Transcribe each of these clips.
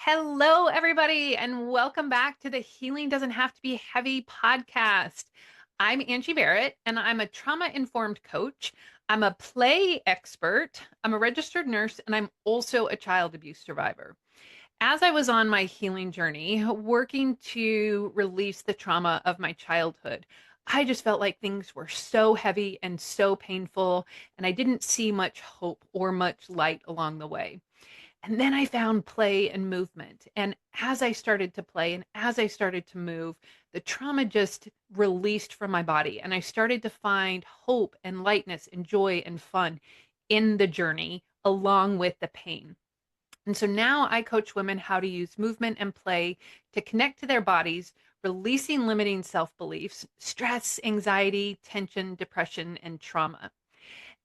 Hello, everybody, and welcome back to the Healing Doesn't Have to Be Heavy podcast. I'm Angie Barrett, and I'm a trauma-informed coach. I'm a play expert. I'm a registered nurse, and I'm also a child abuse survivor. As I was on my healing journey, working to release the trauma of my childhood, I just felt like things were so heavy and so painful, and I didn't see much hope or much light along the way. And then I found play and movement. And as I started to play and as I started to move, the trauma just released from my body. And I started to find hope and lightness and joy and fun in the journey along with the pain. And so now I coach women how to use movement and play to connect to their bodies, releasing limiting self beliefs, stress, anxiety, tension, depression, and trauma.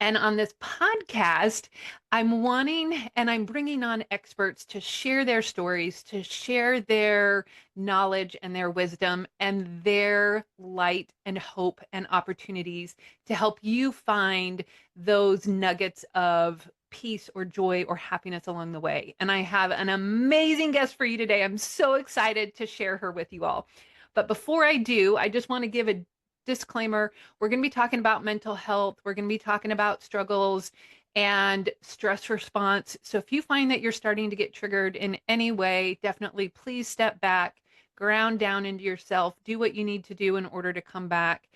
And on this podcast, I'm bringing on experts to share their stories, to share their knowledge and their wisdom and their light and hope and opportunities to help you find those nuggets of peace or joy or happiness along the way. And I have an amazing guest for you today. I'm so excited to share her with you all. But before I do, I just want to give a disclaimer. We're going to be talking about mental health. We're going to be talking about struggles and stress response. So if you find that you're starting to get triggered in any way, definitely please step back, ground down into yourself, do what you need to do in order to come back.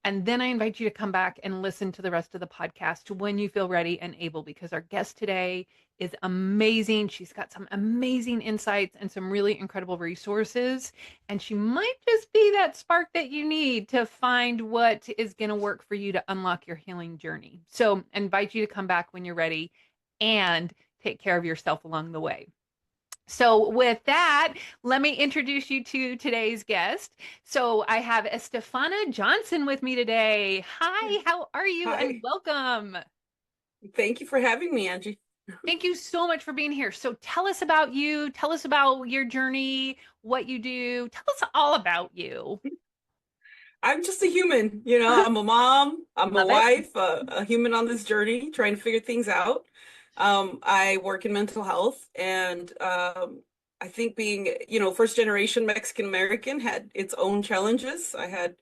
And then I invite you to come back and listen to the rest of the podcast when you feel ready and able, because our guest today is amazing. She's got some amazing insights and some really incredible resources. And she might just be that spark that you need to find what is going to work for you to unlock your healing journey. So I invite you to come back when you're ready and take care of yourself along the way. So with that, let me introduce you to today's guest. So I have Estefana Johnson with me today. Hi, how are you? And Hi, welcome. thank you for having me, Angie. Thank you so much for being here. So tell us about you. Tell us about your journey, what you do. Tell us all about you. I'm just a human, I'm a mom, I'm a Love it. wife, a human on this journey trying to figure things out. I work in mental health, and I think being, first generation Mexican American had its own challenges. I had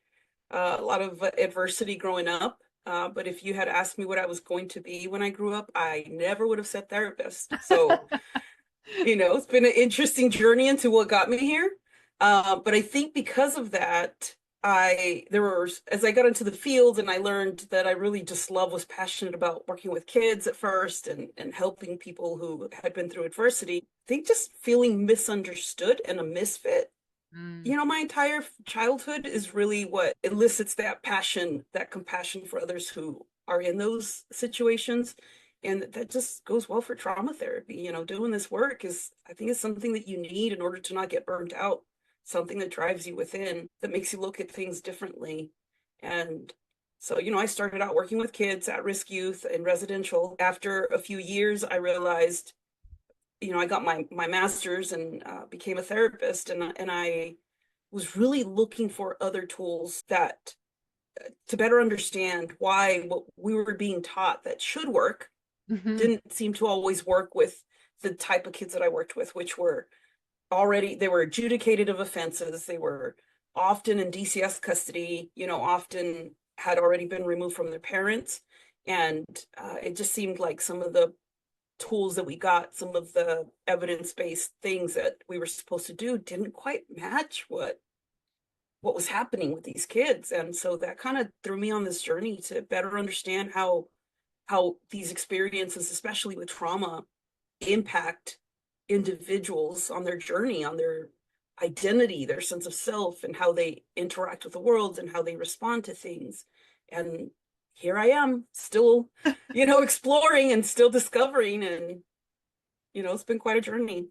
a lot of adversity growing up. But if you had asked me what I was going to be when I grew up, I never would have said therapist. So it's been an interesting journey into what got me here. But I think because of that, as I got into the field and I learned that I really just was passionate about working with kids at first and helping people who had been through adversity. I think just feeling misunderstood and a misfit. Mm. My entire childhood is really what elicits that passion, that compassion for others who are in those situations. And that just goes well for trauma therapy. Doing this work I think, is something that you need in order to not get burnt out, something that drives you within, that makes you look at things differently. And so, I started out working with kids, at-risk youth, and residential. After a few years, I realized, I got my master's and became a therapist, and I was really looking for other tools that to better understand why what we were being taught that should work Hmm. didn't seem to always work with the type of kids that I worked with, which they were adjudicated of offenses. They were often in DCS custody, often had already been removed from their parents. And it just seemed like some of the tools that we got, some of the evidence-based things that we were supposed to do didn't quite match what was happening with these kids. And so that kind of threw me on this journey to better understand how these experiences, especially with trauma, impact individuals on their journey, on their identity, their sense of self, and how they interact with the world and how they respond to things. And here I am, still, exploring and still discovering. And, it's been quite a journey.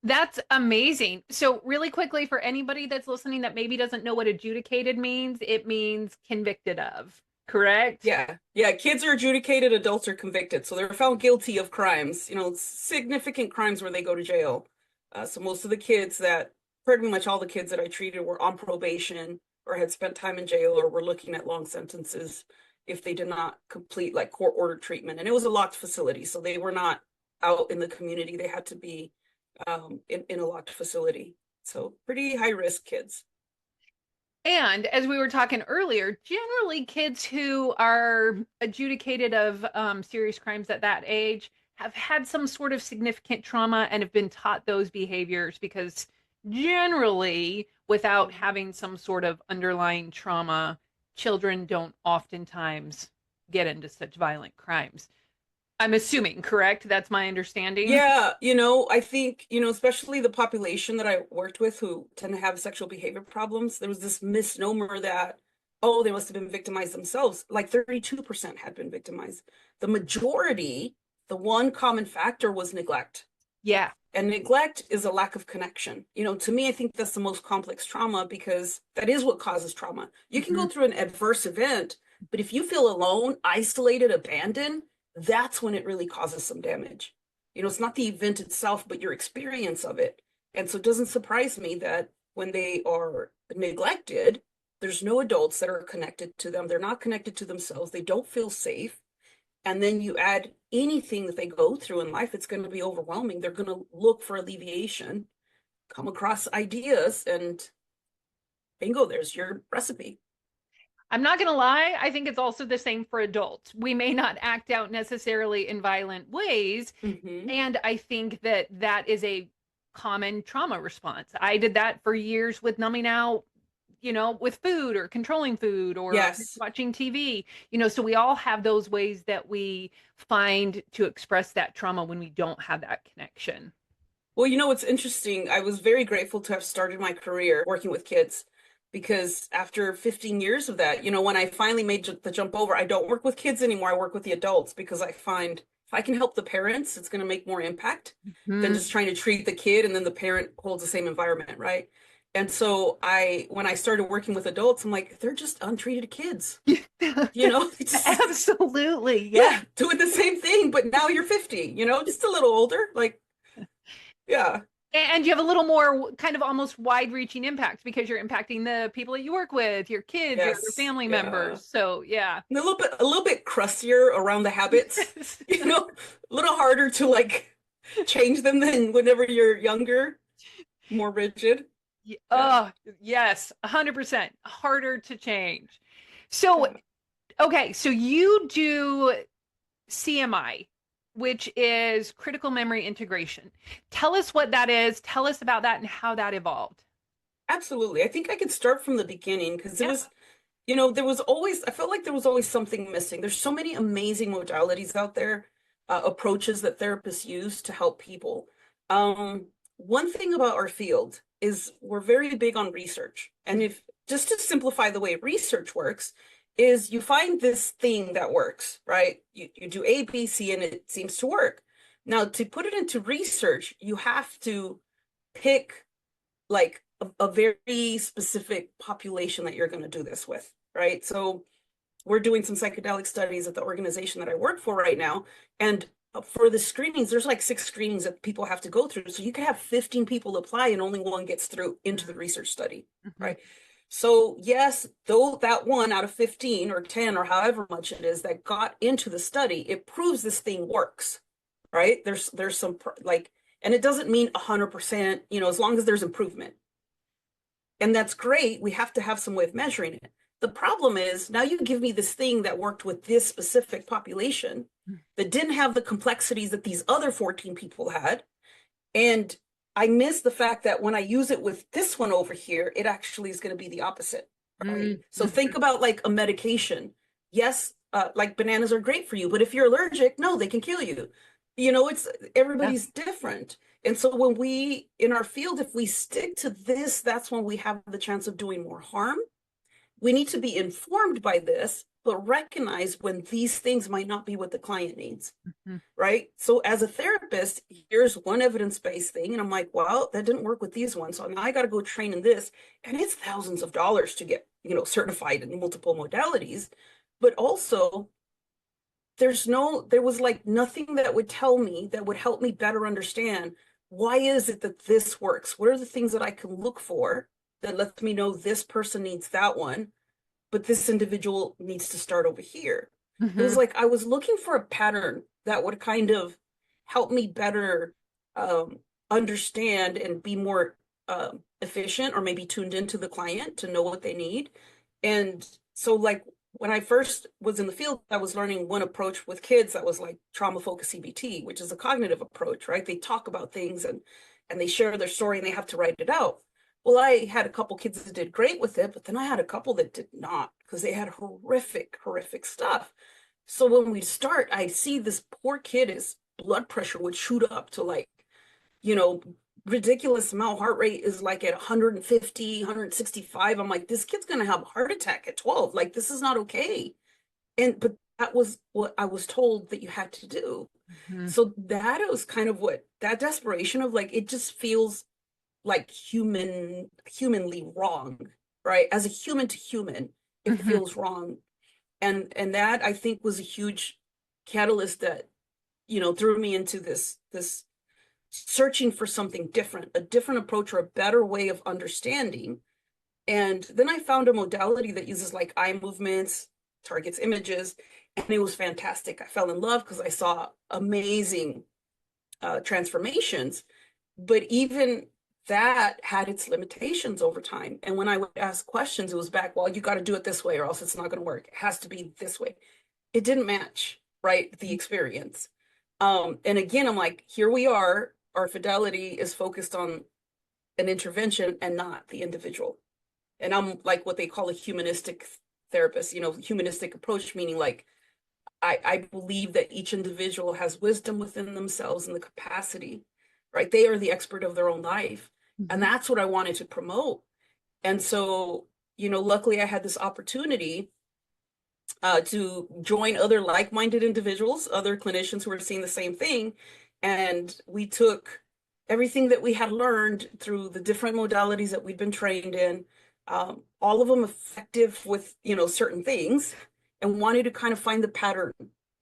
That's amazing. So, really quickly, for anybody that's listening that maybe doesn't know what adjudicated means, it means convicted of, correct? Yeah. Yeah. Kids are adjudicated, adults are convicted. So they're found guilty of crimes, significant crimes where they go to jail. So most of the kids pretty much all the kids that I treated were on probation or had spent time in jail or were looking at long sentences if they did not complete like court ordered treatment. And it was a locked facility. So they were not out in the community. They had to be in a locked facility. So pretty high risk kids. And as we were talking earlier, generally kids who are adjudicated of serious crimes at that age have had some sort of significant trauma and have been taught those behaviors because generally, without having some sort of underlying trauma, children don't oftentimes get into such violent crimes. I'm assuming, correct? That's my understanding. Yeah, I think, especially the population that I worked with who tend to have sexual behavior problems, there was this misnomer that, oh, they must have been victimized themselves. Like 32% had been victimized. The majority, the one common factor was neglect. Yeah. And neglect is a lack of connection. To me, I think that's the most complex trauma because that is what causes trauma. You can Mhm. go through an adverse event, but if you feel alone, isolated, abandoned, that's when it really causes some damage. It's not the event itself, but your experience of it. And so it doesn't surprise me that when they are neglected, there's no adults that are connected to them. They're not connected to themselves. They don't feel safe. And then you add anything that they go through in life, it's going to be overwhelming. They're going to look for alleviation, come across ideas, and bingo, there's your recipe. I'm not going to lie, I think it's also the same for adults. We may not act out necessarily in violent ways, Mm-hmm. and I think that that is a common trauma response. I did that for years with numbing out, with food or controlling food or Yes. watching TV. So we all have those ways that we find to express that trauma when we don't have that connection. Well, what's interesting? I was very grateful to have started my career working with kids because after 15 years of that, when I finally made the jump over, I don't work with kids anymore. I work with the adults because I find if I can help the parents, it's going to make more impact than Mhm. just trying to treat the kid and then the parent holds the same environment, right? And so when I started working with adults, I'm like, they're just untreated kids, just, Absolutely. Yeah. yeah, doing the same thing, but now you're 50, just a little older, like, yeah. And you have a little more kind of almost wide reaching impact because you're impacting the people that you work with, your kids, your other Yes, family yeah. members. So, yeah. And a little bit crustier around the habits, Yes. a little harder to like change them than whenever you're younger, more rigid. Yeah. Oh, yes, 100% harder to change. So, Yeah. okay, so you do CMI, which is critical memory integration. Tell us what that is. Tell us about that and how that evolved. Absolutely. I think I could start from the beginning because it Yeah. was, I felt like there was always something missing. There's so many amazing modalities out there, approaches that therapists use to help people. One thing about our field is we're very big on research. And if just to simplify the way research works, is you find this thing that works, right? You do A, B, C, and it seems to work. Now, to put it into research, you have to pick like a very specific population that you're going to do this with, right? So we're doing some psychedelic studies at the organization that I work for right now. And for the screenings, there's like 6 screenings that people have to go through. So you could have 15 people apply and only one gets through into the research study, Mhm. right? So yes, though that one out of 15 or 10 or however much it is that got into the study, it proves this thing works, right? There's some like, and it doesn't mean 100%, as long as there's improvement, and that's great. We have to have some way of measuring it. The problem is now you give me this thing that worked with this specific population that didn't have the complexities that these other 14 people had. And I miss the fact that when I use it with this one over here, it actually is going to be the opposite, right? Mhm. So think about like a medication. Yes, like bananas are great for you, but if you're allergic, no, they can kill you. It's Yeah. everybody's different. And so when we in our field, if we stick to this, that's when we have the chance of doing more harm. We need to be informed by this, but recognize when these things might not be what the client needs, Mhm. right? So as a therapist, here's one evidence-based thing, and I'm like, well, that didn't work with these ones, so now I got to go train in this, and it's thousands of dollars to get, certified in multiple modalities, but also there was like nothing that would tell me that would help me better understand why is it that this works? What are the things that I can look for that lets me know this person needs that one, but this individual needs to start over here? It was Mhm. like I was looking for a pattern that would kind of help me better. understand and be more efficient or maybe tuned into the client to know what they need. And so like when I first was in the field, I was learning one approach with kids that was like trauma-focused CBT, which is a cognitive approach, right? They talk about things and they share their story and they have to write it out. Well, I had a couple kids that did great with it, but then I had a couple that did not because they had horrific, horrific stuff. So when we start, I see this poor kid, his blood pressure would shoot up to like, you know, ridiculous amount. Heart rate is like at 150, 165. I'm like, this kid's gonna have a heart attack at 12. Like, this is not okay. But that was what I was told that you had to do. Mhm. So that was kind of what that desperation of like, it just feels like humanly wrong, right? As a human to human, it Mhm. feels wrong. And that I think was a huge catalyst that, threw me into this searching for something different, a different approach or a better way of understanding. And then I found a modality that uses like eye movements, targets images, and it was fantastic. I fell in love because I saw amazing transformations, but even that had its limitations over time. And when I would ask questions, it was back, well, you got to do it this way or else it's not going to work. It has to be this way. It didn't match, right? The experience. And again, I'm like, here we are. Our fidelity is focused on an intervention and not the individual. And I'm like what they call a humanistic therapist, humanistic approach, meaning like I believe that each individual has wisdom within themselves and the capacity, right? They are the expert of their own life. And Mhm. that's what I wanted to promote. And so, luckily I had this opportunity to join other like-minded individuals, other clinicians who were seeing the same thing. And we took everything that we had learned through the different modalities that we'd been trained in, all of them effective with, certain things, and wanted to kind of find the pattern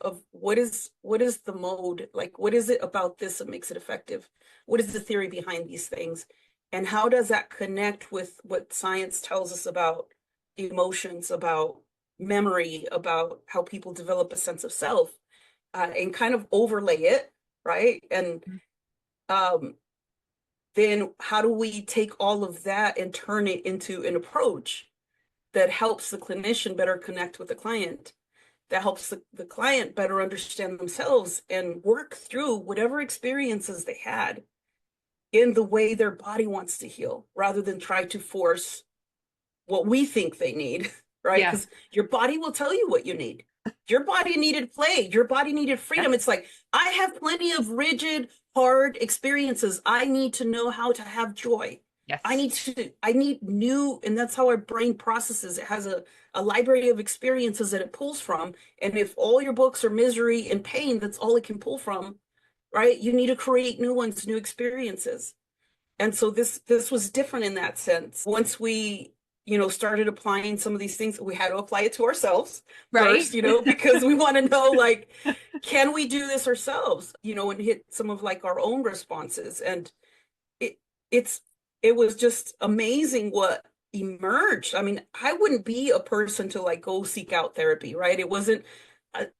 of what is the mode, like what is it about this that makes it effective? What is the theory behind these things? And how does that connect with what science tells us about emotions, about memory, about how people develop a sense of self, and kind of overlay it, right? And um, then how do we take all of that and turn it into an approach that helps the clinician better connect with the client, that helps the client better understand themselves and work through whatever experiences they had in the way their body wants to heal, rather than try to force what we think they need, right? Yeah. Because your body will tell you what you need. Your body needed play. Your body needed freedom. Yes. It's like, I have plenty of rigid, hard experiences. I need to know how to have joy. Yes. I need new, and that's how our brain processes. It has a library of experiences that it pulls from. And if all your books are misery and pain, that's all it can pull from, right? You need to create new ones, new experiences. And so this was different in that sense. Once we, started applying some of these things, we had to apply it to ourselves Right. first, because we want to know, like, can we do this ourselves, and hit some of like our own responses. And it it's it was just amazing what emerged. I mean, I wouldn't be a person to like go seek out therapy, right? It wasn't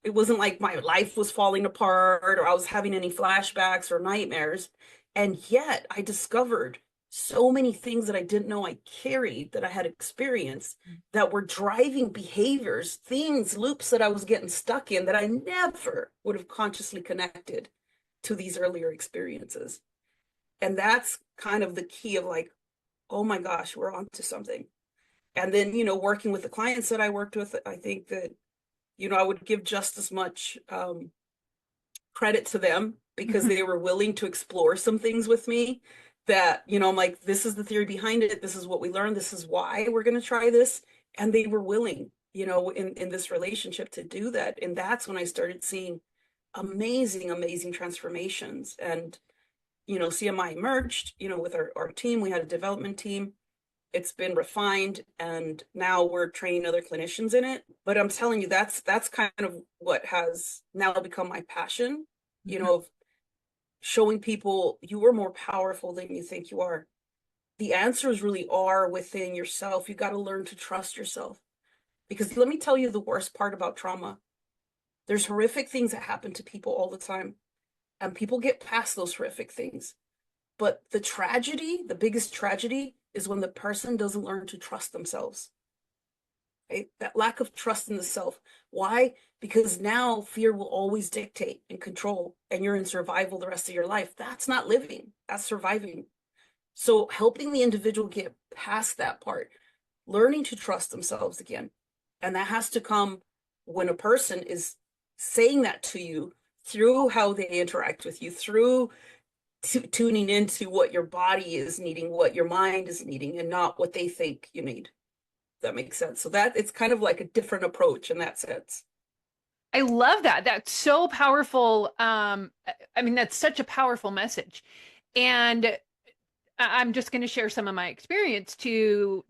like my life was falling apart or I was having any flashbacks or nightmares. And yet I discovered so many things that I didn't know I carried, that I had experienced, that were driving behaviors, things, loops that I was getting stuck in that I never would have consciously connected to these earlier experiences. And that's kind of the key of like, oh my gosh, we're onto something. And then, working with the clients that I worked with, I think that, I would give just as much credit to them because Mhm. they were willing to explore some things with me that, I'm like, this is the theory behind it. This is what we learned. This is why we're going to try this. And they were willing, in this relationship to do that. And that's when I started seeing amazing, amazing transformations. And, CMI emerged, with our team. We had a development team. It's been refined, and now we're training other clinicians in it. But I'm telling you, that's kind of what has now become my passion, Mhm. of showing people you are more powerful than you think you are. The answers really are within yourself. You got to learn to trust yourself. Because let me tell you the worst part about trauma. There's horrific things that happen to people all the time, and people get past those horrific things. But the tragedy, the biggest tragedy, is when the person doesn't learn to trust themselves. Right? That lack of trust in the self. Why? Because now fear will always dictate and control, and you're in survival the rest of your life. That's not living, that's surviving. So helping the individual get past that part, learning to trust themselves again. And that has to come when a person is saying that to you through how they interact with you, through tuning into what your body is needing, what your mind is needing, and not what they think you need. That makes sense. So that it's kind of like a different approach in that sense. I love that. That's so powerful. I mean, that's such a powerful message. And I'm just going to share some of my experience to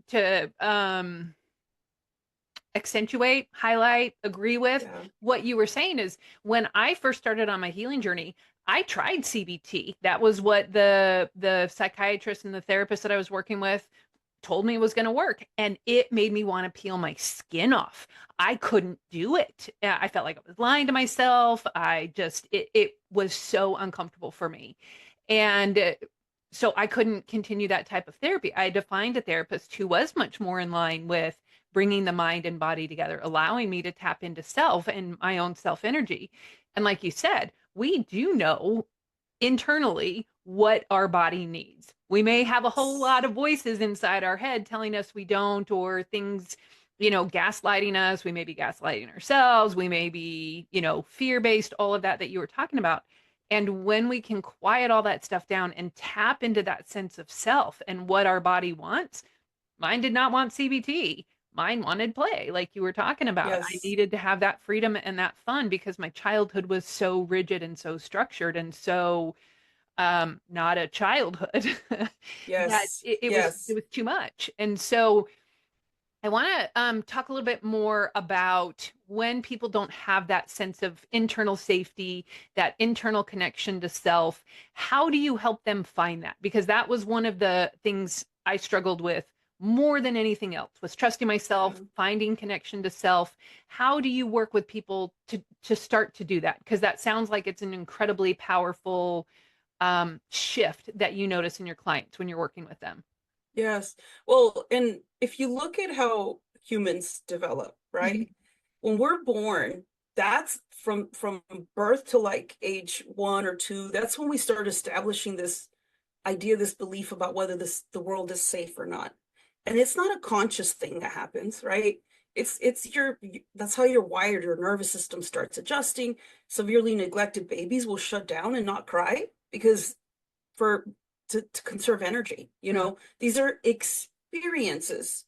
accentuate, highlight, agree with Yeah. what you were saying is when I first started on my healing journey, I tried CBT. That was what the psychiatrist and the therapist that I was working with told me it was going to work, and it made me want to peel my skin off. I couldn't do it. I felt like I was lying to myself. It was so uncomfortable for me. And so I couldn't continue that type of therapy. I had to find a therapist who was much more in line with bringing the mind and body together, allowing me to tap into self and my own self energy. And like you said, we do know internally what our body needs. We may have a whole lot of voices inside our head telling us we don't, or things, gaslighting us. We may be gaslighting ourselves. We may be, fear based, all of that you were talking about. And when we can quiet all that stuff down and tap into that sense of self and what our body wants, mine did not want CBT. Mine wanted play, like you were talking about. I Yes. needed to have that freedom and that fun because my childhood was so rigid and so structured and so not a childhood that Yes. it Yes. was too much. And so I want to talk a little bit more about when people don't have that sense of internal safety, that internal connection to self. How do you help them find that? Because that was one of the things I struggled with more than anything else, was trusting myself, Yeah. finding connection to self. How do you work with people to start to do that? Because that sounds like it's an incredibly powerful shift that you notice in your clients when you're working with them. Yes. Well, and if you look at how humans develop, Mhm. right? When we're born, that's from birth to like age 1 or 2, that's when we start establishing this idea, this belief about whether the world is safe or not. And it's not a conscious thing that happens, right? It's your that's how you're wired. Your nervous system starts adjusting. Severely neglected babies will shut down and not cry because for to conserve energy. These are experiences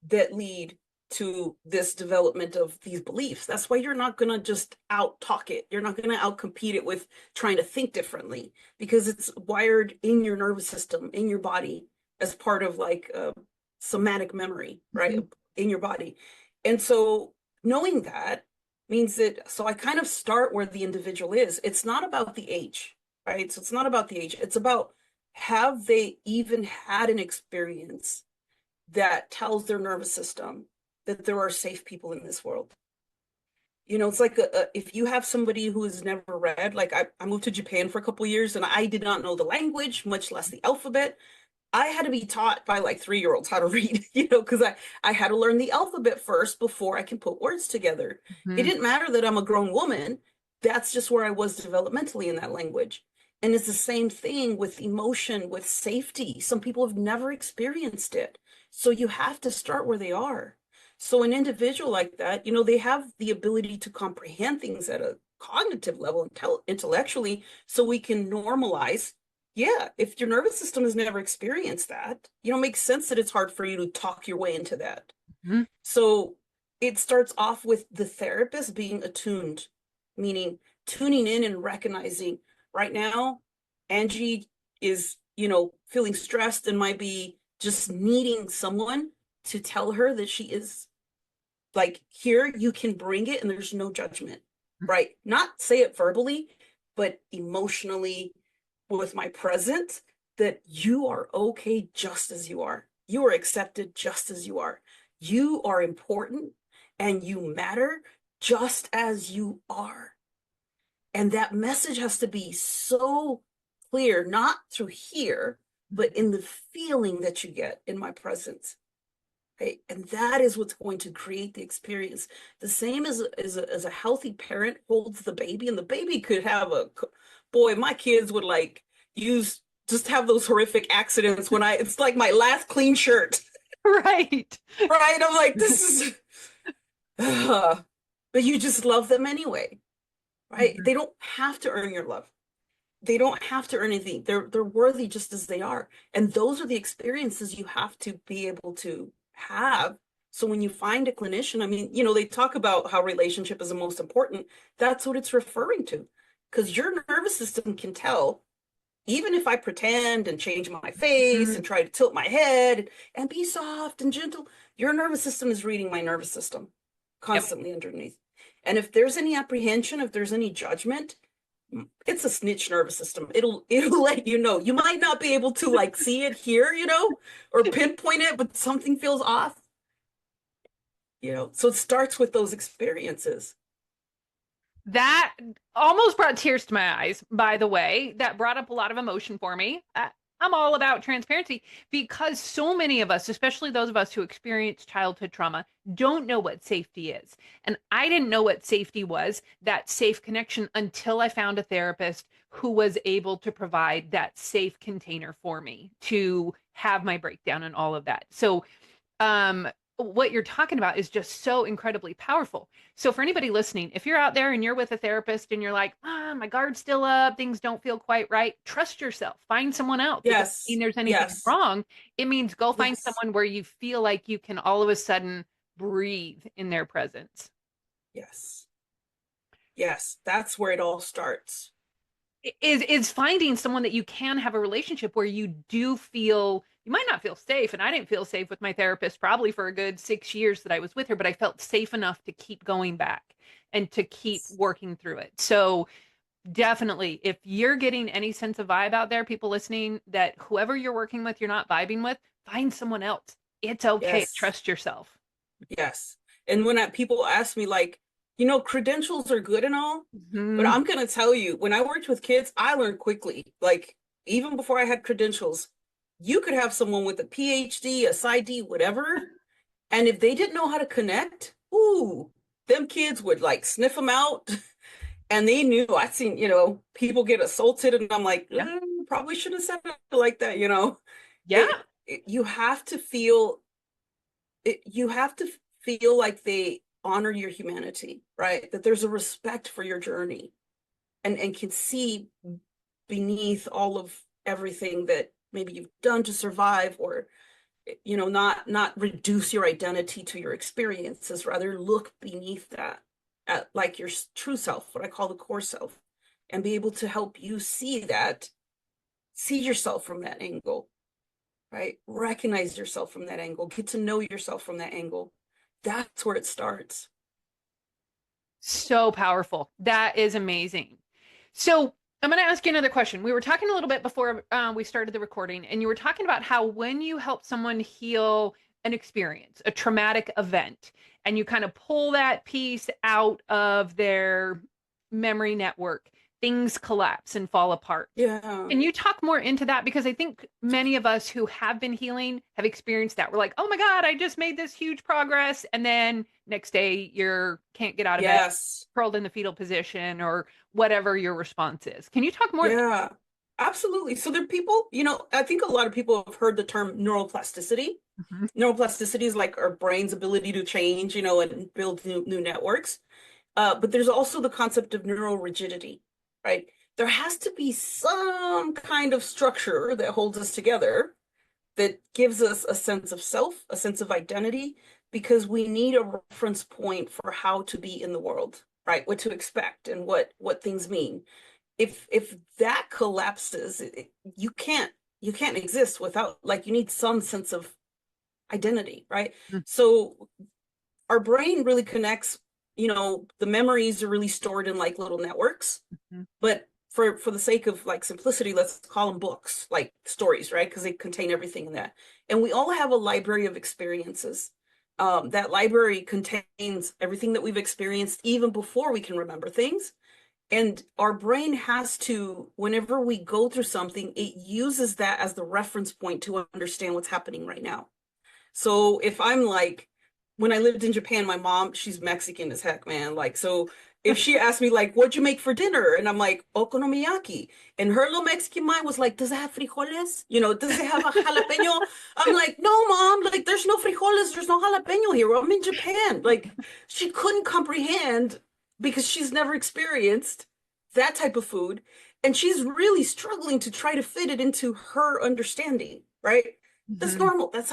that lead to this development of these beliefs. That's why you're not going to just out talk it. You're not going to out compete it with trying to think differently because it's wired in your nervous system, in your body, as part of like somatic memory, right? Mhm. In your body. And so knowing that means that, so I kind of start where the individual is. It's not about the age, right? So it's not about the age. It's about, have they even had an experience that tells their nervous system that there are safe people in this world? It's like if you have somebody who has never read, like I moved to Japan for a couple of years and I did not know the language, much less the alphabet. I had to be taught by like 3-year-olds how to read, because I had to learn the alphabet first before I can put words together. It Mhm. didn't matter that I'm a grown woman. That's just where I was developmentally in that language. And it's the same thing with emotion, with safety. Some people have never experienced it. So you have to start where they are. So an individual like that, they have the ability to comprehend things at a cognitive level, intellectually, so we can normalize. Yeah, if your nervous system has never experienced that, it makes sense that it's hard for you to talk your way into that. Mhm. So it starts off with the therapist being attuned, meaning tuning in and recognizing right now, Angie is, feeling stressed and might be just needing someone to tell her that she is like, here, you can bring it and there's no judgment, right? Not say it verbally, but emotionally with my presence, that you are okay just as you are. You are accepted just as you are. You are important and you matter just as you are. And that message has to be so clear, not through here, but in the feeling that you get in my presence. Okay? And that is what's going to create the experience. The same as a healthy parent holds the baby, and the baby could have boy, my kids would like just have those horrific accidents when it's like my last clean shirt. Right. Right? I'm like, this is, but you just love them anyway, right? Mhm. They don't have to earn your love. They don't have to earn anything. They're worthy just as they are. And those are the experiences you have to be able to have. So when you find a clinician, I mean, they talk about how relationship is the most important. That's what it's referring to. Because your nervous system can tell, even if I pretend and change my face Mhm. and try to tilt my head and be soft and gentle, your nervous system is reading my nervous system Yep. constantly underneath. And if there's any apprehension, if there's any judgment, it's a snitch nervous system. It'll let you know. You might not be able to like see it here, or pinpoint it, but something feels off, So it starts with those experiences. That almost brought tears to my eyes, by the way. That brought up a lot of emotion for me. I'm all about transparency because so many of us, especially those of us who experience childhood trauma, don't know what safety is. And I didn't know what safety was, that safe connection, until I found a therapist who was able to provide that safe container for me to have my breakdown and all of that. So, um, what you're talking about is just so incredibly powerful. So for anybody listening, if you're out there and you're with a therapist and you're like, my guard's still up, things don't feel quite right, trust yourself. Find someone else. It doesn't mean Yes, there's anything yes, wrong. It means go find yes, someone where you feel like you can all of a sudden breathe in their presence. yes, yes. That's where it all starts. Is finding someone that you can have a relationship where you do feel, you might not feel safe, and I didn't feel safe with my therapist probably for a good 6 years that I was with her, but I felt safe enough to keep going back and to keep working through it. So definitely, if you're getting any sense of vibe out there, people listening, that whoever you're working with, you're not vibing with, find someone else. It's okay. Yes, Trust yourself. yes. And when people ask me, like, credentials are good and all, but Mhm. I'm gonna tell you, when I worked with kids, I learned quickly. Like, even before I had credentials, you could have someone with a PhD, a PsyD, whatever, and if they didn't know how to connect, ooh, them kids would like sniff them out. And they knew. I've seen, people get assaulted, and I'm like, Yeah. probably shouldn't have said it like that. Yeah. You have to feel you have to feel like they honor your humanity, right? That there's a respect for your journey, and can see beneath all of everything that maybe you've done to survive, or not reduce your identity to your experiences, rather look beneath that at like your true self, what I call the core self, and be able to help you see yourself from that angle, right? Recognize yourself from that angle, get to know yourself from that angle. That's where it starts. So powerful. That is amazing. So I'm going to ask you another question. We were talking a little bit before we started the recording, and you were talking about how when you help someone heal an experience, a traumatic event, and you kind of pull that piece out of their memory network, things collapse and fall apart. Yeah. Can you talk more into that? Because I think many of us who have been healing have experienced that. We're like, oh my God, I just made this huge progress. And then next day you're can't get out of bed, Yes. curled in the fetal position, or whatever your response is. Can you talk more? Yeah. Absolutely. So there are people, I think a lot of people have heard the term neuroplasticity. Mhm. Neuroplasticity is like our brain's ability to change, and build new networks. But there's also the concept of neurorigidity, right? There has to be some kind of structure that holds us together, that gives us a sense of self, a sense of identity, because we need a reference point for how to be in the world, right? What to expect and what things mean. If that collapses, you can't exist without, like, you need some sense of identity, right? So our brain really connects, the memories are really stored in like little networks, Mhm. but for the sake of like simplicity, let's call them books, like stories, right? Because they contain everything in that. And we all have a library of experiences. That library contains everything that we've experienced even before we can remember things. And our brain has to, whenever we go through something, it uses that as the reference point to understand what's happening right now. So if I'm like, when I lived in Japan, my mom, she's Mexican as heck, man. Like, so if she asked me, like, what'd you make for dinner? And I'm like, okonomiyaki. And her little Mexican mind was like, does it have frijoles? You know, does it have a jalapeno? I'm like, no, mom, like, there's no frijoles, there's no jalapeno here. I'm in Japan. Like, she couldn't comprehend because she's never experienced that type of food. And she's really struggling to try to fit it into her understanding, right? That's Mhm. normal. That's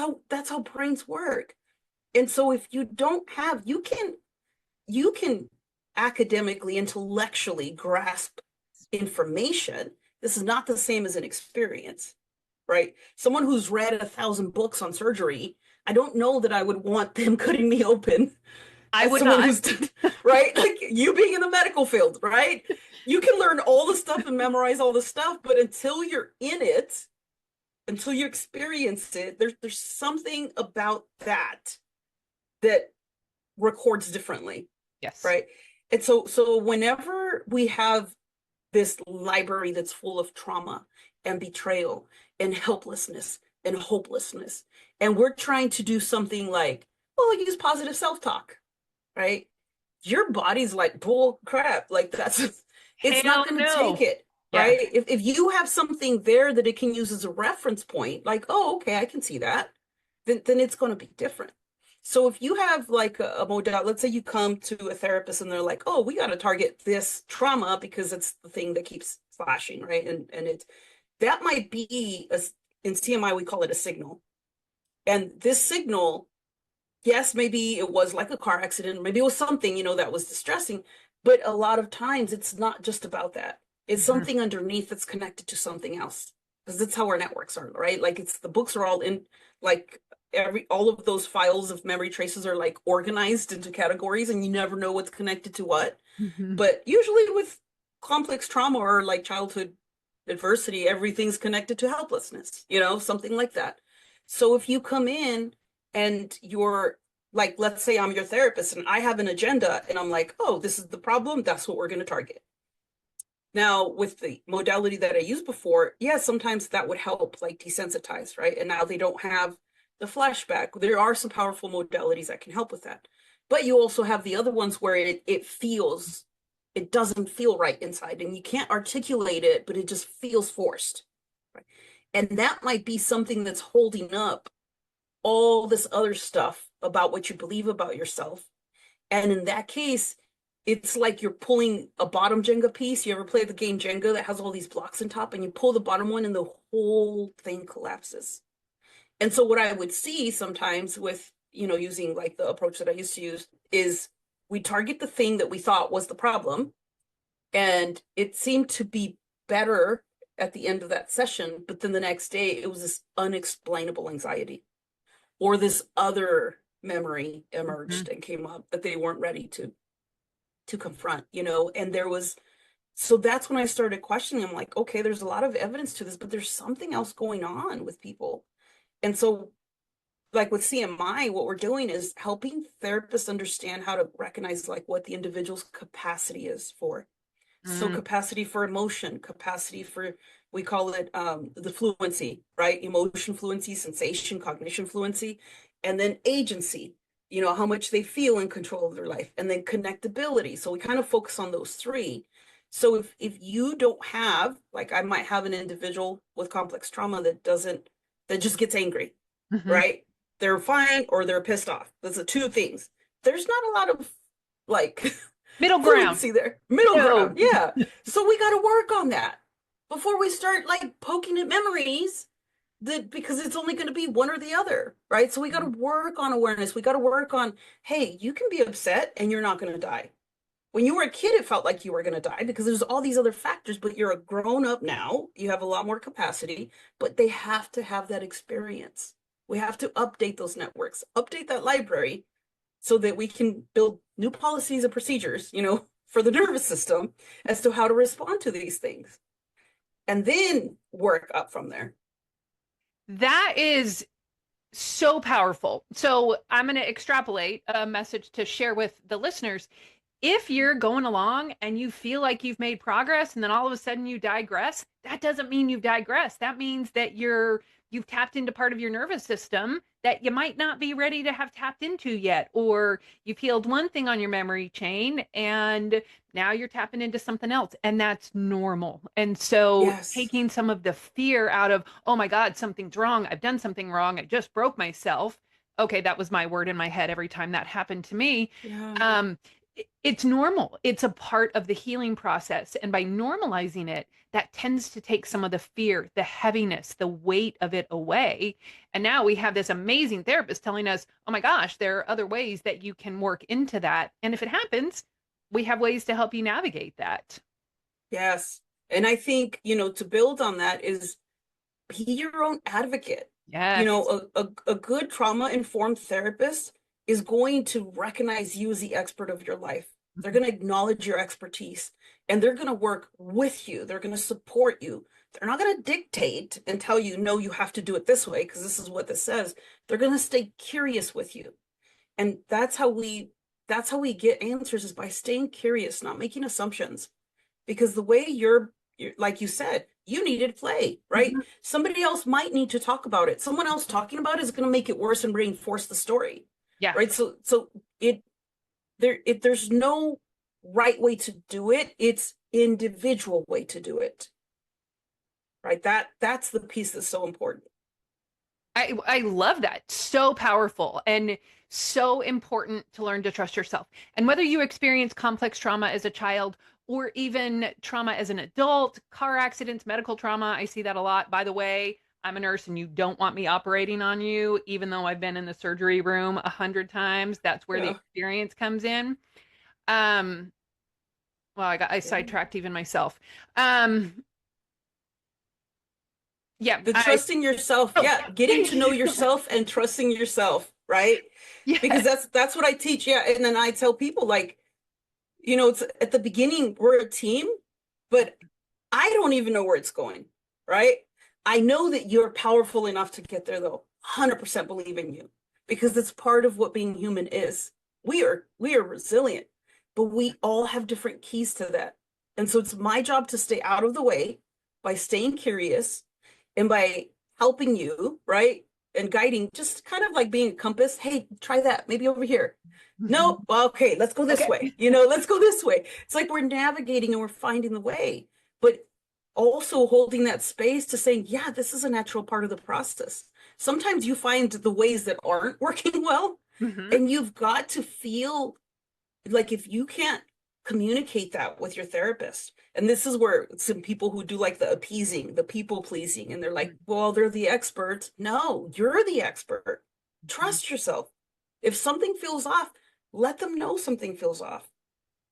how brains work. And so if you don't have, you can academically, intellectually grasp information. This is not the same as an experience, right? Someone who's read 1,000 books on surgery, I don't know that I would want them cutting me open I as would someone not. who's, right? Like you being in the medical field, right? You can learn all the stuff and memorize all the stuff, but until you're in it, until you experience it, there's something about that records differently, Yes. right? And so whenever we have this library that's full of trauma and betrayal and helplessness and hopelessness, and we're trying to do something like, well, use positive self-talk, right? Your body's like bull crap. Like that's it's not Hell going to take no. it, Yes. right? If you have something there that it can use as a reference point, like, oh, okay, I can see that, then it's going to be different. So if you have like a modality, let's say you come to a therapist and they're like, oh, we got to target this trauma because it's the thing that keeps flashing, right? And it that might be in CMI we call it a signal. And this signal, yes, maybe it was like a car accident, maybe it was something, that was distressing, but a lot of times it's not just about that. It's Mhm. something underneath that's connected to something else. Because that's how our networks are, right? Like it's the books are all in like all of those files of memory traces are like organized into categories and you never know what's connected to what. Mhm. But usually with complex trauma or like childhood adversity, everything's connected to helplessness, something like that. So if you come in and you're like, let's say I'm your therapist and I have an agenda and I'm like, oh, this is the problem, that's what we're going to target. Now, with the modality that I used before, yeah, sometimes that would help like desensitize, right? And now they don't have the flashback. There are some powerful modalities that can help with that. But you also have the other ones where it doesn't feel right inside and you can't articulate it, but it just feels forced. Right? And that might be something that's holding up all this other stuff about what you believe about yourself. And in that case, it's like you're pulling a bottom Jenga piece. You ever play the game Jenga that has all these blocks on top and you pull the bottom one and the whole thing collapses. And so what I would see sometimes with, using like the approach that I used to use is we target the thing that we thought was the problem. And it seemed to be better at the end of that session. But then the next day, it was this unexplainable anxiety or this other memory emerged Mhm. and came up that they weren't ready to confront, and there was so that's when I started questioning. I'm like, okay, there's a lot of evidence to this, but there's something else going on with people. And so like with CMI, what we're doing is helping therapists understand how to recognize like what the individual's capacity is for. So Mm. capacity for emotion, capacity for, we call it the fluency, right? Emotion fluency, sensation, cognition fluency, and then agency, how much they feel in control of their life, and then connectability. So we kind of focus on those three. So if you don't have, like I might have an individual with complex trauma that just gets angry, Mhm. right? They're fine or they're pissed off. Those are two things. There's not a lot of like Middle ground. fluency there. Middle ground. No. Yeah. So we got to work on that before we start like poking at memories that because it's only going to be one or the other, right? So we got to work on awareness. We got to work on, hey, you can be upset and you're not going to die. When you were a kid, it felt like you were going to die because there's all these other factors, but you're a grown up now. You have a lot more capacity, but they have to have that experience. We have to update those networks, update that library so that we can build new policies and procedures, for the nervous system as to how to respond to these things and then work up from there. That is so powerful. So I'm going to extrapolate a message to share with the listeners. if you're going along and you feel like you've made progress and then all of a sudden you digress, that doesn't mean you've digressed. That means that you've tapped into part of your nervous system that you might not be ready to have tapped into yet, or you've healed one thing on your memory chain and now you're tapping into something else, and that's normal. And so Yes. taking some of the fear out of, oh my God, something's wrong, I've done something wrong, I just broke myself. Okay, that was my word in my head every time that happened to me. Yeah. um it's normal. It's a part of the healing process. And by normalizing it, that tends to take some of the fear, the heaviness, the weight of it away. And now we have this amazing therapist telling us, oh my gosh, there are other ways that you can work into that. And if it happens, we have ways to help you navigate that. Yes. And I think, to build on that is be your own advocate. Yes. A good trauma-informed therapist is going to recognize you as the expert of your life. They're going to acknowledge your expertise and they're going to work with you. They're going to support you. They're not going to dictate and tell you, no, you have to do it this way because this is what this says. They're going to stay curious with you. And that's how we get answers, is by staying curious, not making assumptions. Because the way you're like you said, you needed play, right? Mhm. Somebody else might need to talk about it. Someone else talking about it is going to make it worse and reinforce the story, Yeah. right? So there's no right way to do it. It's individual way to do it, right? That's the piece that's so important. I love that. So powerful and so important to learn to trust yourself. And whether you experience complex trauma as a child or even trauma as an adult, car accidents, medical trauma, I see that a lot. By the way, I'm a nurse and you don't want me operating on you, even though I've been in the surgery room 100 times. That's where the Yeah. experience comes in. Um, well, I Yeah. sidetracked even myself. Um, yeah, The trusting yourself, oh, yeah, getting thank to know you. yourself and trusting yourself, right? Because Yes. that's what I teach, yeah. And then I tell people, like, it's at the beginning, we're a team, but I don't even know where it's going, right? I know that you're powerful enough to get there, though. 100% believe in you, because it's part of what being human is. We are resilient, but we all have different keys to that. And so it's my job to stay out of the way by staying curious and by helping you, right? And guiding, just kind of like being a compass. Hey, try that, maybe over here. No, well, okay, let's go this Okay. way. Let's go this way. It's like we're navigating and we're finding the way, but also holding that space to saying, yeah, this is a natural part of the process. Sometimes you find the ways that aren't working well, Hmm. and you've got to feel like, if you can't communicate that with your therapist, and this is where some people who do like the appeasing, the people pleasing, and they're like, well, they're the experts. No, you're the expert. Trust yourself. If something feels off, let them know something feels off.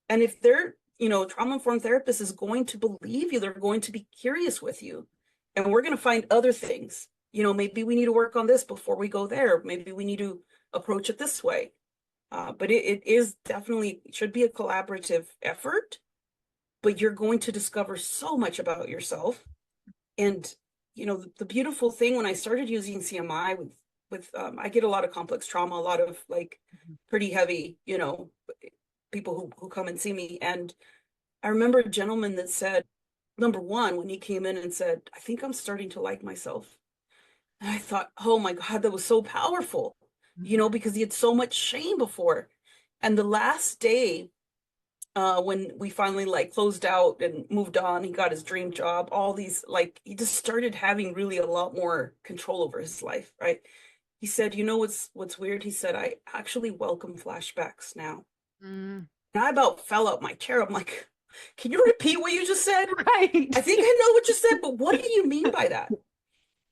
And if they're, trauma-informed therapist is going to believe you, they're going to be curious with you. And we're going to find other things. Maybe we need to work on this before we go there. Maybe we need to approach it this way. But it is definitely, it should be a collaborative effort, but you're going to discover so much about yourself. And, the beautiful thing, when I started using CMI with I get a lot of complex trauma, a lot of like pretty heavy, people who come and see me. And I remember a gentleman that said, number one, when he came in and said, I think I'm starting to like myself. And I thought, oh my God, that was so powerful, because he had so much shame before. And the last day, when we finally like closed out and moved on, he got his dream job, all these, like, he just started having really a lot more control over his life, right? He said, what's weird? He said, I actually welcome flashbacks now. Mm. And I about fell out my chair. I'm like, can you repeat what you just said? Right. I think I know what you said, but what do you mean by that?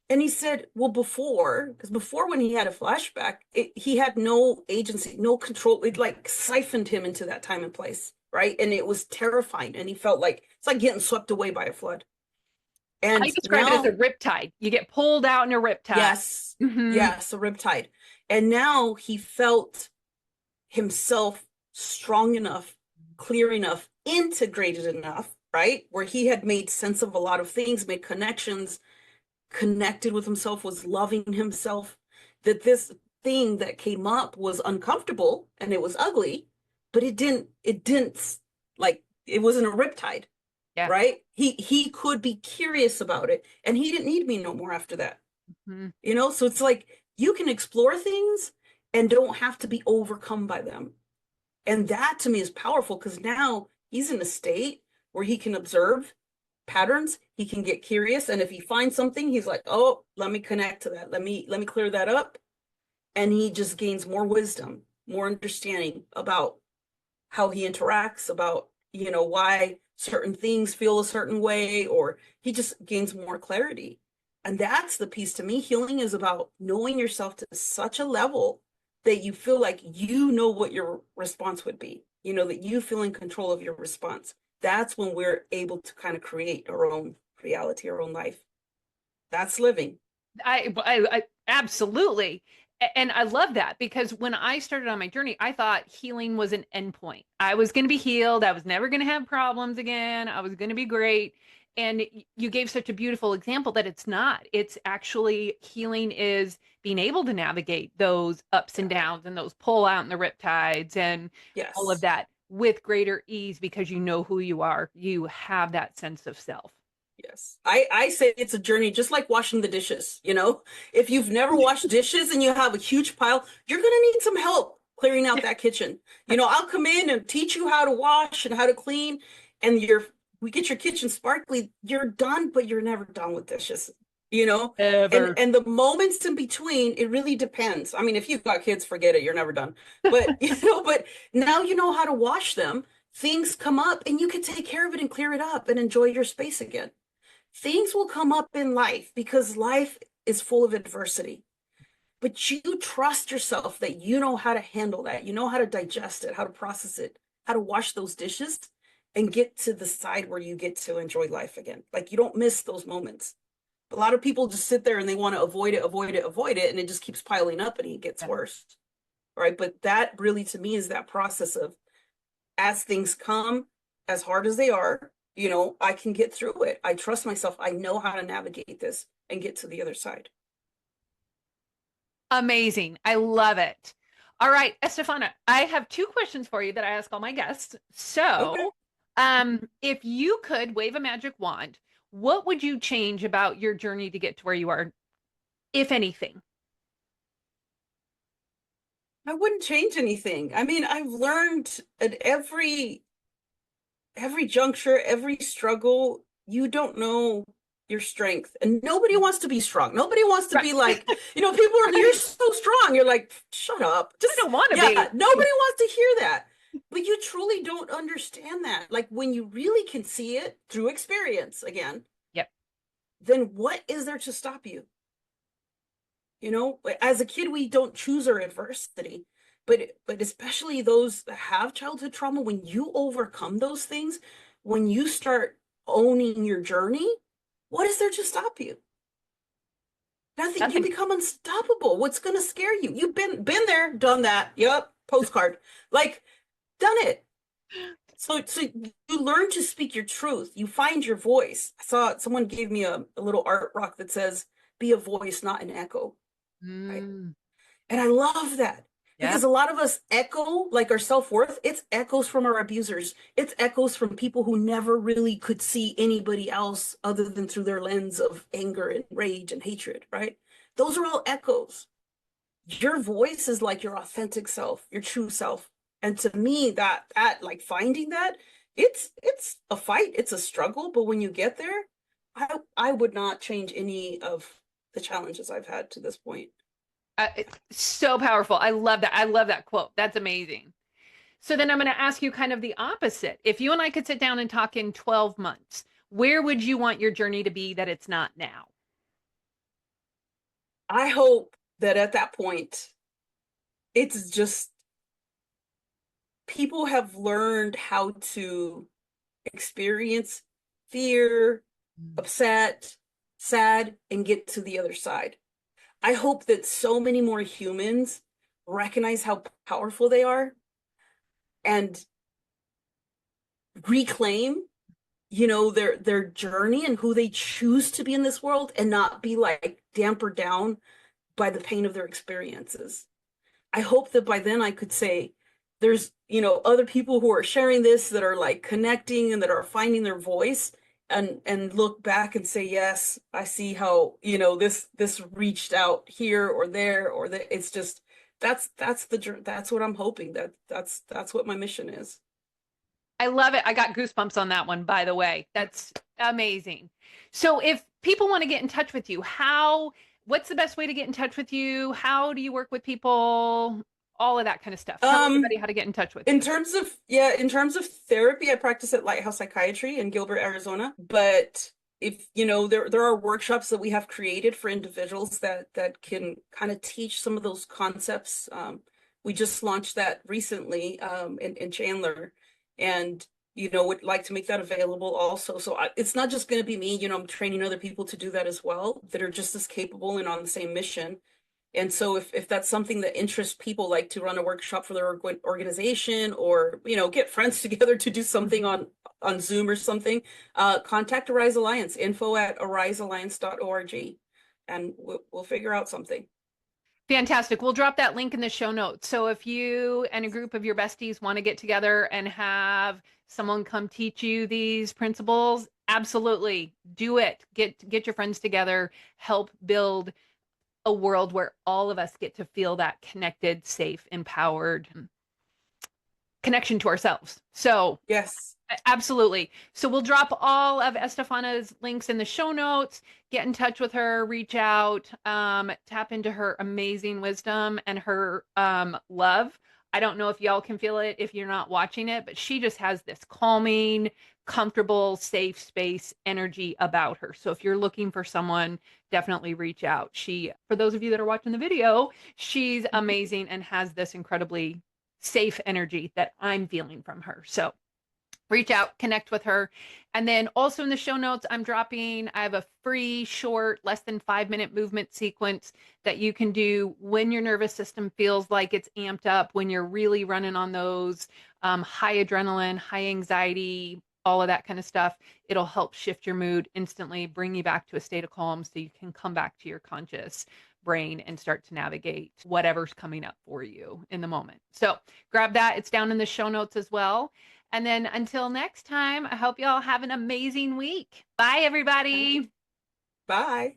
And he said, well, because before, when he had a flashback, he had no agency, no control. It like siphoned him into that time and place, right? And it was terrifying. And he felt like it's like getting swept away by a flood. I And describe it as a now, riptide. You get pulled out in a riptide. yes, Hmm. yes, a riptide. And now he felt himself strong enough, clear enough, integrated enough, right? Where he had made sense of a lot of things, made connections, connected with himself, was loving himself, that this thing that came up was uncomfortable and it was ugly, but it didn't like it wasn't a riptide, Yeah. right? He could be curious about it, and he didn't need me no more after that. Mhm. So it's like you can explore things and don't have to be overcome by them. And that to me is powerful because now he's in a state where he can observe patterns, he can get curious, and if he finds something, he's like, "Oh, let me connect to that. Let me clear that up." And he just gains more wisdom, more understanding about how he interacts, about, why certain things feel a certain way, or he just gains more clarity. And that's the piece to me. Healing is about knowing yourself to such a level that you feel like you know what your response would be, that you feel in control of your response. That's when we're able to kind of create our own reality, our own life. That's living. I absolutely. And I love that because when I started on my journey, I thought healing was an endpoint. I was going to be healed. I was never going to have problems again. I was going to be great. And you gave such a beautiful example that it's not. It's actually healing is being able to navigate those ups and Yeah. downs and those pull out and the riptides and all of Yes. that with greater ease because you know who you are. You have that sense of self. Yes. I say it's a journey, just like washing the dishes, If you've never washed dishes and you have a huge pile, you're going to need some help clearing out that kitchen. I'll come in and teach you how to wash and how to clean, and we get your kitchen sparkly. You're done, but you're never done with dishes, you know? And Ever. and the moments in between, it really depends. I mean, if you've got kids, forget it, you're never done. But, but now you know how to wash them. Things come up and you can take care of it and clear it up and enjoy your space again. Things will come up in life because life is full of adversity. But you trust yourself that you know how to handle that. You know how to digest it, how to process it, how to wash those dishes and get to the side where you get to enjoy life again. Like you don't miss those moments. A lot of people just sit there and they want to avoid it, avoid it, avoid it, and it just keeps piling up and it gets Yeah. worse. Right. But that really to me is that process of as things come, as hard as they are, I can get through it. I trust myself. I know how to navigate this and get to the other side. Amazing. I love it. All right, Estefana, I have two questions for you that I ask all my guests. Okay. If you could wave a magic wand, what would you change about your journey to get to where you are, if anything? I wouldn't change anything. I mean, I've learned at every juncture, every struggle, you don't know your strength. And nobody wants to be strong. Nobody wants to Right. be like, people are, you're so strong. You're like, shut up. I Just, don't want to yeah, be. nobody wants to hear that. But you truly don't understand that. Like when you really can see it through experience again, Yep. then what is there to stop you? As a kid, we don't choose our adversity, but especially those that have childhood trauma, when you overcome those things, when you start owning your journey, what is there to stop you? Nothing. You Nothing. become unstoppable. What's going to scare you? You've been there, done that. Yep, postcard. Like, done it. So you learn to speak your truth. You find your voice. I saw someone gave me a little art rock that says, "Be a voice, not an echo." Right? Mm, And I love that yeah. because a lot of us echo like our self-worth. It's echoes from our abusers. It's echoes from people who never really could see anybody else other than through their lens of anger and rage and hatred, right? Those are all echoes. Your voice is like your authentic self, your true self. And to me, that like finding that, it's a fight, it's a struggle, but when you get there, I would not change any of the challenges I've had to this point. It's so powerful. I love that. I love that quote. That's amazing. So then I'm going to ask you kind of the opposite. If you and I could sit down and talk in 12 months, where would you want your journey to be that it's not now? I hope that at that point, it's just people have learned how to experience fear, Mm. upset, sad, and get to the other side. I hope that so many more humans recognize how powerful they are and reclaim, their journey and who they choose to be in this world and not be like dampered down by the pain of their experiences. I hope that by then I could say there's, other people who are sharing this that are like connecting and that are finding their voice and look back and say, yes, I see how, this reached out here or there or that. It's just that's what I'm hoping, that's what my mission is. I love it. I got goosebumps on that one, by the way. That's amazing. So if people want to get in touch with you, what's the best way to get in touch with you? How do you work with people? All of that kind of stuff. Tell everybody Um, how to get in touch with in you. terms of yeah, in terms of therapy, I practice at Lighthouse Psychiatry in Gilbert, Arizona. But if there are workshops that we have created for individuals that can kind of teach some of those concepts. We just launched that recently in Chandler, and would like to make that available also. So it's not just going to be me. I'm training other people to do that as well that are just as capable and on the same mission. And so if that's something that interests people, like to run a workshop for their organization, or, get friends together to do something Mhm. on Zoom or something, contact Arise Alliance, info@arisealliance.org, and we'll figure out something. Fantastic. We'll drop that link in the show notes. So if you and a group of your besties want to get together and have someone come teach you these principles, absolutely do it. Get your friends together, help build a world where all of us get to feel that connected, safe, empowered connection to ourselves. So Yes. absolutely. So we'll drop all of Estefana's links in the show notes. Get in touch with her, reach out, tap into her amazing wisdom and her love. I don't know if y'all can feel it if you're not watching it, but she just has this calming, comfortable, safe space energy about her. So if you're looking for someone, definitely reach out. For those of you that are watching the video, she's amazing and has this incredibly safe energy that I'm feeling from her. So reach out, connect with her. And then also in the show notes, I have a free, short, less than 5 minute movement sequence that you can do when your nervous system feels like it's amped up, when you're really running on those high adrenaline, high anxiety, all of that kind of stuff. It'll help shift your mood instantly, bring you back to a state of calm so you can come back to your conscious brain and start to navigate whatever's coming up for you in the moment. So grab that. It's down in the show notes as well. And then until next time, I hope y'all have an amazing week. Bye, everybody. Bye.